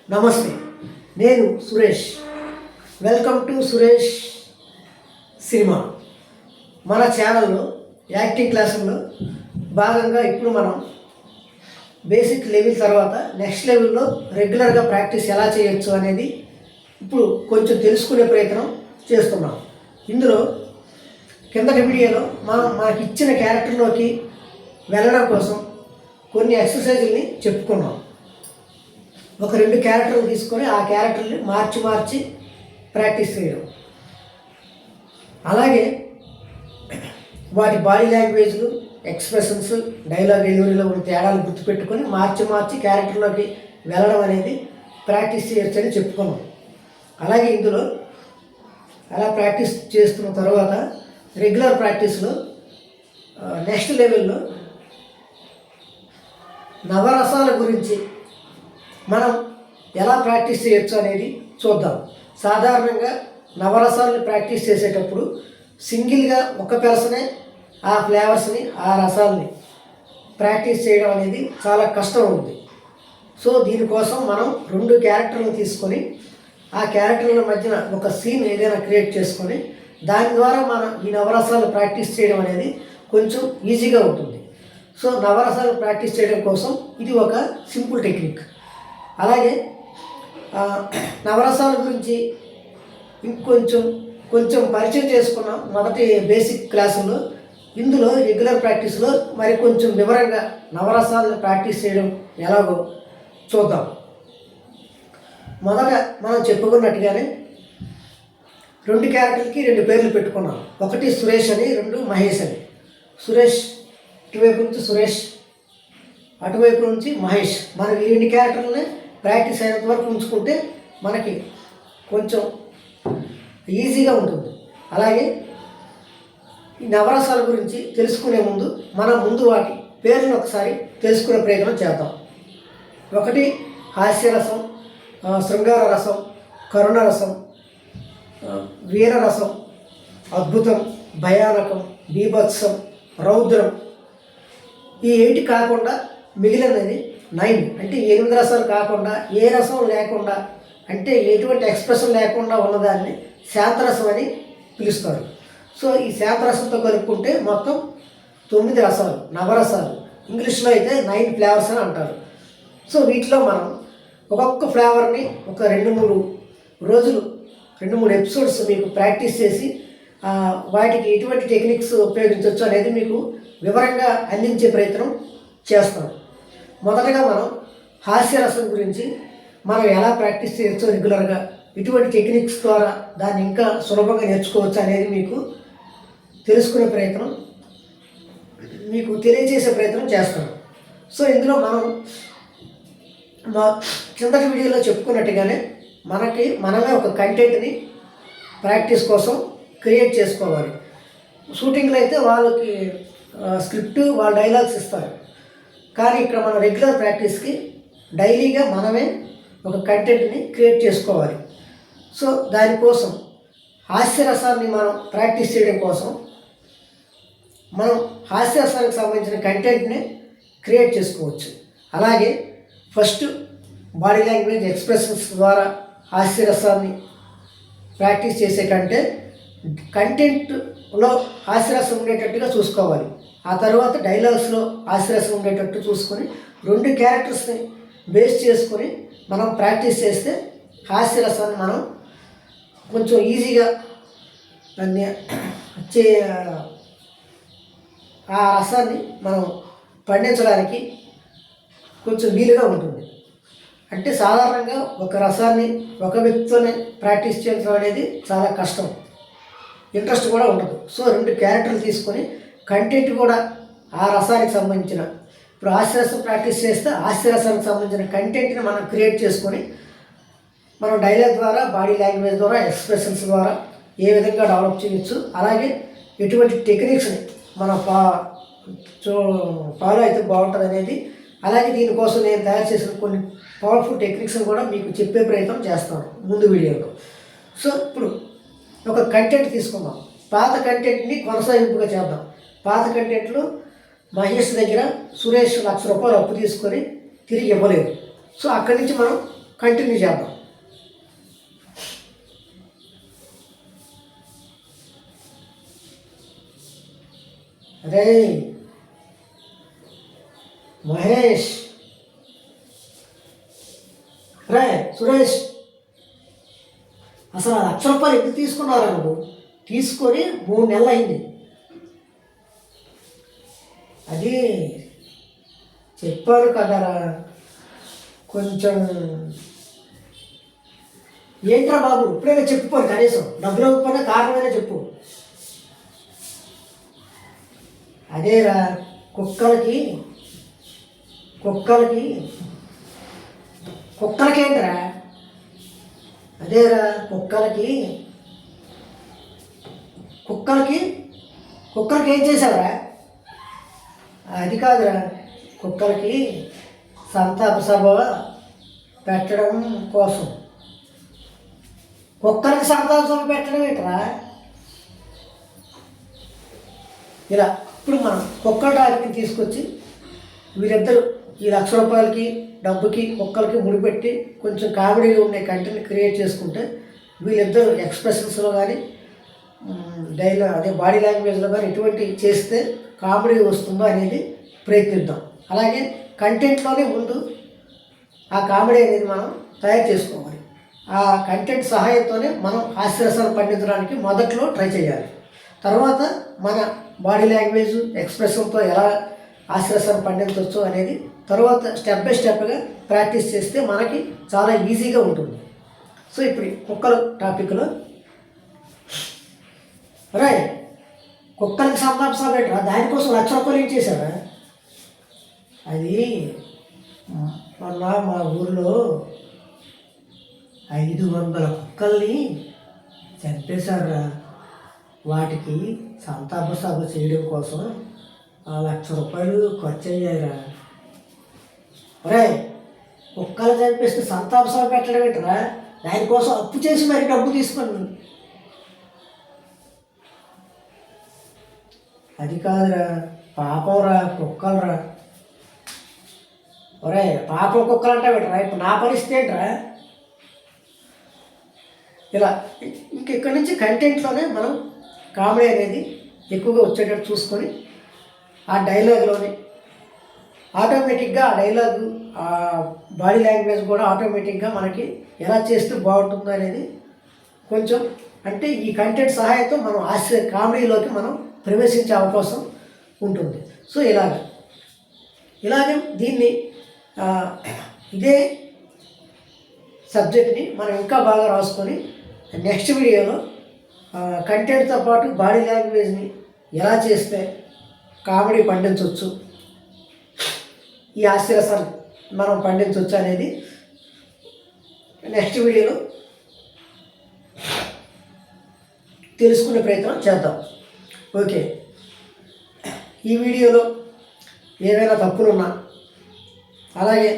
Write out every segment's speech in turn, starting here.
నమస్తే, నేను Suresh. Welcome to Suresh cinema. మన ఛానల్లో యాక్టింగ్ క్లాసుల్లో భాగంగా ఇప్పుడు మనం బేసిక్ లెవెల్ తర్వాత నెక్స్ట్ లెవెల్లో రెగ్యులర్గా ప్రాక్టీస్ ఎలా చేయొచ్చు అనేది ఇప్పుడు కొంచెం తెలుసుకునే ప్రయత్నం చేస్తున్నాం. ఇందులో కిందటి వీడియోలో మనకి ఇచ్చిన క్యారెక్టర్లోకి వెళ్ళడం కోసం కొన్ని ఎక్సర్సైజుల్ని చెప్పుకున్నాం. ఒక 2 క్యారెక్టర్లు తీసుకొని ఆ క్యారెక్టర్ని మార్చి ప్రాక్టీస్ చేయడం, అలాగే వాటి బాడీ లాంగ్వేజ్లు, ఎక్స్ప్రెషన్స్, డైలాగ్ డెలివరీలో ఉన్న తేడాలు గుర్తుపెట్టుకొని మార్చి క్యారెక్టర్లోకి వెళ్ళడం అనేది ప్రాక్టీస్ చేయొచ్చని చెప్పుకున్నాం. అలాగే ఇందులో అలా ప్రాక్టీస్ చేస్తున్న తర్వాత రెగ్యులర్ ప్రాక్టీస్లో నెక్స్ట్ లెవెల్లో నవరసాల గురించి మనం ఎలా ప్రాక్టీస్ చేయొచ్చు అనేది చూద్దాం. సాధారణంగా నవరసాలని ప్రాక్టీస్ చేసేటప్పుడు సింగిల్గా ఒక పర్సనే ఆ ఫ్లేవర్స్ని, ఆ రసాలని ప్రాక్టీస్ చేయడం అనేది చాలా కష్టం ఉంది. సో దీనికోసం మనం 2 క్యారెక్టర్లు తీసుకొని ఆ క్యారెక్టర్ల మధ్యన ఒక సీన్ ఏదైనా క్రియేట్ చేసుకొని దాని ద్వారా మనం ఈ నవరసాలు ప్రాక్టీస్ చేయడం అనేది కొంచెం ఈజీగా ఉంటుంది. సో నవరసాలు ప్రాక్టీస్ చేయడం కోసం ఇది ఒక సింపుల్ టెక్నిక్. అలాగే నవరసాల గురించి కొంచెం పరిచయం చేసుకున్నాం మొదటి బేసిక్ క్లాసుల్లో. ఇందులో రెగ్యులర్ ప్రాక్టీస్లో మరి కొంచెం వివరంగా నవరసాలను ప్రాక్టీస్ చేయడం ఎలాగో చూద్దాం. మొదట మనం చెప్పుకున్నట్టుగానే 2 క్యారెక్టర్కి 2 పేర్లు పెట్టుకున్నాం. ఒకటి సురేష్ అని, 2 మహేష్ అని. సురేష్ ఇటువైపు నుంచి సురేష్, అటువైపు నుంచి మహేష్. మనం ఈ 2 క్యారెక్టర్లని ప్రాక్టీస్ అయినంత వరకు ఉంచుకుంటే మనకి కొంచెం ఈజీగా ఉంటుంది. అలాగే ఈ నవరసాల గురించి తెలుసుకునే ముందు వాటి పేర్లను ఒకసారి తెలుసుకునే ప్రయత్నం చేద్దాం. ఒకటి హాస్యరసం, శృంగార రసం, కరుణ రసం, వీరరసం, అద్భుతం, భయానకం, బీభత్సం, రౌద్రం. ఈ 8 కాకుండా మిగిలినది 9, అంటే 8 రసాలు కాకుండా ఏ రసం లేకుండా, అంటే ఎటువంటి ఎక్స్ప్రెషన్ లేకుండా ఉన్నదాన్ని శాంతరసం అని పిలుస్తారు. సో ఈ శాంతరసంతో కలుపుకుంటే మొత్తం 9 రసాలు, నవరసాలు. ఇంగ్లీష్లో అయితే 9 ఫ్లేవర్స్ అని అంటారు. సో వీటిలో మనం ఒక్కొక్క ఫ్లేవర్ని ఒక 2-3 రోజులు, 2-3 ఎపిసోడ్స్ మీకు ప్రాక్టీస్ చేసి వాటికి ఎటువంటి టెక్నిక్స్ ఉపయోగించవచ్చు అనేది మీకు వివరంగా అందించే ప్రయత్నం చేస్తాం. మొదటగా మనం హాస్యరసం గురించి మనం ఎలా ప్రాక్టీస్ చేయొచ్చో, రెగ్యులర్గా ఇటువంటి టెక్నిక్స్ ద్వారా దాన్ని ఇంకా సులభంగా నేర్చుకోవచ్చు అనేది మీకు తెలుసుకునే ప్రయత్నం, మీకు తెలియజేసే ప్రయత్నం చేస్తాను. సో ఇందులో మనం మా కిందటి వీడియోలో చెప్పుకున్నట్టుగానే మనమే ఒక కంటెంట్ని ప్రాక్టీస్ కోసం క్రియేట్ చేసుకోవాలి. షూటింగ్లో అయితే వాళ్ళకి స్క్రిప్ట్, వాళ్ళ డైలాగ్స్ ఇస్తారు. కానీ ఇక్కడ మనం రెగ్యులర్ ప్రాక్టీస్కి డైలీగా మనమే ఒక కంటెంట్ని క్రియేట్ చేసుకోవాలి. సో దానికోసం హాస్యరసాన్ని మనం ప్రాక్టీస్ చేయడం కోసం మనం హాస్యరసానికి సంబంధించిన కంటెంట్ని క్రియేట్ చేసుకోవచ్చు. అలాగే ఫస్ట్ బాడీ లాంగ్వేజ్, ఎక్స్ప్రెషన్స్ ద్వారా హాస్యరసాన్ని ప్రాక్టీస్ చేసే కంటే కంటెంట్లో హాస్యరసం ఉండేటట్టుగా చూసుకోవాలి. ఆ తర్వాత డైలాగ్స్లో హాస్యరసం ఉండేటట్టు చూసుకొని 2 క్యారెక్టర్స్ని బేస్ చేసుకొని మనం ప్రాక్టీస్ చేస్తే హాస్యరసాన్ని మనం కొంచెం ఈజీగా దాన్ని ఆ రసాన్ని మనం పండించడానికి కొంచెం వీలుగా ఉంటుంది. అంటే సాధారణంగా ఒక రసాన్ని ఒక వ్యక్తితోనే ప్రాక్టీస్ చేయడం అనేది చాలా కష్టం, ఇంట్రెస్ట్ కూడా ఉండదు. సో 2 క్యారెక్టర్లు తీసుకొని కంటెంట్ కూడా ఆ రసానికి సంబంధించిన, ఇప్పుడు హాస్యరసం ప్రాక్టీస్ చేస్తే హాస్యరసానికి సంబంధించిన కంటెంట్ని మనం క్రియేట్ చేసుకొని మనం డైలాగ్ ద్వారా, బాడీ లాంగ్వేజ్ ద్వారా, ఎక్స్ప్రెషన్స్ ద్వారా ఏ విధంగా డెవలప్ చేయొచ్చు, అలాగే ఎటువంటి టెక్నిక్స్ని మనం ఫాలో అయితే బాగుంటుంది అనేది, అలాగే దీనికోసం నేను తయారు చేసిన కొన్ని పవర్ఫుల్ టెక్నిక్స్ని కూడా మీకు చెప్పే ప్రయత్నం చేస్తాను ముందు వీడియోలో. సో ఇప్పుడు ఒక కంటెంట్ తీసుకుందాం. పాత కంటెంట్ని కొనసాగింపుగా చేద్దాం. పాత కంటెంట్లో మహేష్ దగ్గర సురేష్ 1,00,000 రూపాయలు అప్పు తీసుకొని తిరిగి ఇవ్వలేదు. సో అక్కడి నుంచి మనం కంటిన్యూ చేద్దాం. అరే మహేష్, రే సురేష్, అసలు ఆ రూపాయలు ఎందుకు తీసుకున్నారా నువ్వు? తీసుకొని 3 నెలలు అయింది. అది చెప్పాను కదరా, కొంచెం ఏంట్రా బాబు, ఇప్పుడైనా చెప్పుకోండి, కనీసం డబ్బులు ఇవ్వకపోయినా కారణమైనా చెప్పు. అదేరా, కుక్కలకి ఏంట్రా? అదేరా, కుక్కలకి ఏం చేశావురా? అది కాదురా, కుక్కలకి సంతాప సభ పెట్టడం కోసం. కుక్కలకి సంతాప సభ పెట్టడం ఏంట్రా? ఇలా ఇప్పుడు మనం కుక్కల టాపిక్ని తీసుకొచ్చి వీరిద్దరు ఈ ₹1,00,000 డబ్బుకి కుక్కలకి ముడిపెట్టి కొంచెం కామెడీగా ఉండే కంటెంట్ క్రియేట్ చేసుకుంటే వీళ్ళిద్దరు ఎక్స్ప్రెషన్స్లో కానీ అదే బాడీ లాంగ్వేజ్లో కానీ ఎటువంటి చేస్తే కామెడీ వస్తుందో అనేది ప్రయత్నిద్దాం. అలాగే కంటెంట్లోనే ముందు ఆ కామెడీ అనేది మనం తయారు చేసుకోవాలి. ఆ కంటెంట్ సహాయంతోనే మనం హాస్యరసాలు పండించడానికి మొదట్లో ట్రై చేయాలి. తర్వాత మన బాడీ లాంగ్వేజ్ ఎక్స్ప్రెషన్తో ఎలా హాస్యరసాలు పండించవచ్చు అనేది తర్వాత స్టెప్ బై స్టెప్గా ప్రాక్టీస్ చేస్తే మనకి చాలా ఈజీగా ఉంటుంది. సో ఇప్పుడు కుక్కల టాపిక్లో కుక్కలకి సంతాప పెట్టరా, దానికోసం ₹1,00,000 ఏం చేశారా? అది మొన్న మా ఊర్లో 500 కుక్కల్ని చంపేశారా. వాటికి సంతాప సభ చేయడం కోసం ₹1,00,000 ఖర్చు అయ్యారా. కుక్కలు చంపేస్తే సంతాప సభ పెట్టడం ఏంటరా? దానికోసం అప్పు చేసి మరి డబ్బు తీసుకుని. అది కాదురా, పాపంరా, కుక్కలరా. పాపం కుక్కలు అంటే పెట్టరా, ఇప్పుడు నా పరిస్థితి ఏంట్రా? ఇలా ఇక్కడి నుంచి కంటెంట్లోనే మనం కామెడీ అనేది ఎక్కువగా వచ్చేటట్టు చూసుకొని ఆ డైలాగ్లోని ఆటోమేటిక్గా ఆ డైలాగు ఆ బాడీ లాంగ్వేజ్ కూడా ఆటోమేటిక్గా మనకి ఎలా చేస్తే బాగుంటుందో అనేది కొంచెం అంటే ఈ కంటెంట్ సహాయంతో మనం కామెడీలోకి మనం ప్రవేశించే అవకాశం ఉంటుంది. సో ఇలాగే దీన్ని ఇదే సబ్జెక్ట్ని మనం ఇంకా బాగా రాసుకొని నెక్స్ట్ వీడియోలో కంటెంట్తో పాటు బాడీ లాంగ్వేజ్ని ఎలా చేస్తే కామెడీ పండించవచ్చు, ఈ హాస్యరసాలు మనం పండించవచ్చు అనేది నెక్స్ట్ వీడియోలో తెలుసుకునే ప్రయత్నం చేద్దాం. ఓకే, ఈ వీడియోలో ఏవైనా తప్పులున్నా అలాగే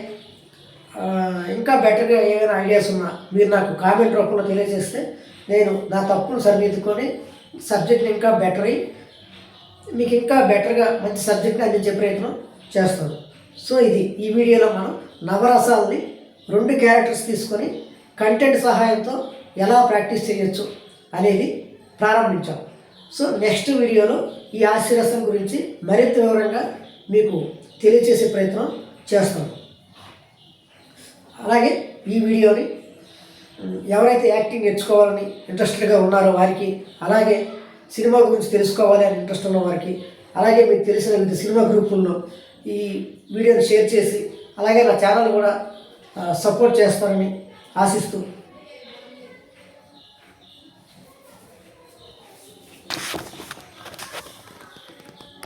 ఇంకా బెటర్గా ఏమైనా ఐడియాస్ ఉన్నా మీరు నాకు కామెంట్ రూపంలో తెలియజేస్తే నేను నా తప్పును సరిదిద్దుకొని సబ్జెక్ట్ని ఇంకా బెటర్ అయ్యి మీకు ఇంకా బెటర్గా మంచి సబ్జెక్ట్ని అందించే ప్రయత్నం చేస్తాను. సో ఈ వీడియోలో మనం నవరసాలని 2 క్యారెక్టర్స్ తీసుకొని కంటెంట్ సహాయంతో ఎలా ప్రాక్టీస్ చేయొచ్చు అనేది ప్రారంభించాం. సో నెక్స్ట్ వీడియోలో ఈ హాస్యరసం గురించి మరింత వివరంగా మీకు తెలియజేసే ప్రయత్నం చేస్తాను. అలాగే ఈ వీడియోని ఎవరైతే యాక్టింగ్ నేర్చుకోవాలని ఇంట్రెస్టెడ్గా ఉన్నారో వారికి, అలాగే సినిమా గురించి తెలుసుకోవాలి అని ఇంట్రెస్ట్ ఉన్న వారికి, అలాగే మీకు తెలిసిన వివిధ సినిమా గ్రూపుల్లో ఈ వీడియోని షేర్ చేసి అలాగే నా ఛానల్ కూడా సపోర్ట్ చేస్తారని ఆశిస్తూ